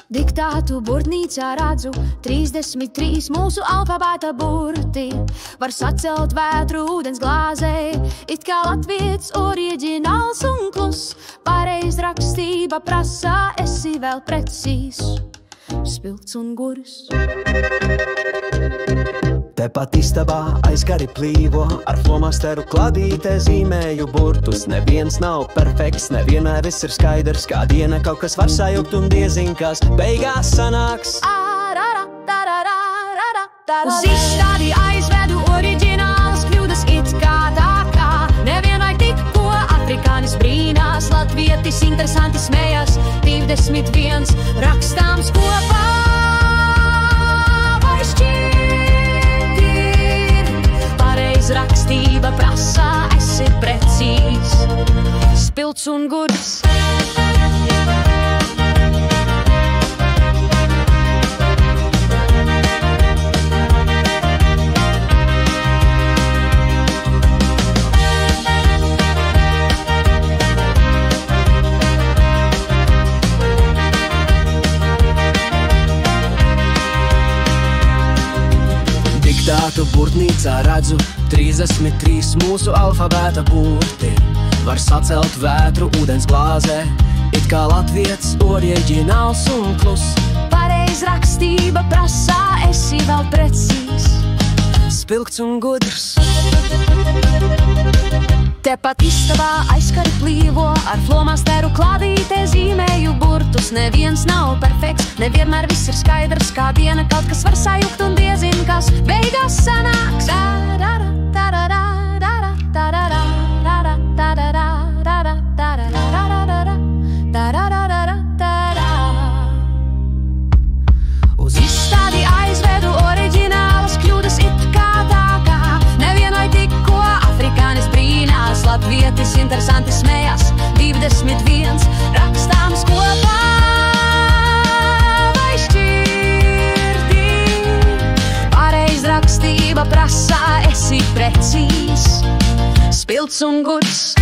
Diktātu burtnīcā redzu 33 mūsu alfabēta burti. Var sacelt vētru ūdens glāzē, it kā latvietis oriģināls un klus. Pareiz rakstība prasā, esi vēl precīzs, spilgts un gurs. Tepat istabā aizkari plīvo, ar flomasteru kladītē zīmēju burtus. Neviens nav perfekts, nevienmēr viss ir skaidrs, kā diena kaut kas var sajukt un diezin kas beigās sanāks. Uz izstādi aizvedu oriģināls kļūdas it kā tā kā. Nevienlaik tikko afrikānis brīnās, latvietis interesanti smējās, 21 rakstāms kopā. Vai šķiet ir pareiz rakstība prasā, esi precīzs, spilgts un gurs. Diktātu burtnīcā redzu 33 mūsu alfabēta burti. Var sacelt vētru ūdens glāzē, it kā latvietis oriģināls un klus. Pareiz rakstība prasā, esi vēl precīzs, spilgts un gudrs. Tepat istabā aizkari plīvo, ar flomasteru kladītē zīmēju burtus. Neviens nav perfekts, nevienmēr viss ir skaidrs, kā diena kaut kas var sajukt un diezin kas beigās sanāks. Uz izstādi aizvedu oriģinālas kļūdas it kā tā kā. Nevienai tikko afrikānis brīnās, latvietis interesanti smējās, 21 rakstāms kopā. Vai šķirti pareiz rakstība prasā, esi precīzs, spilgts un gudrs.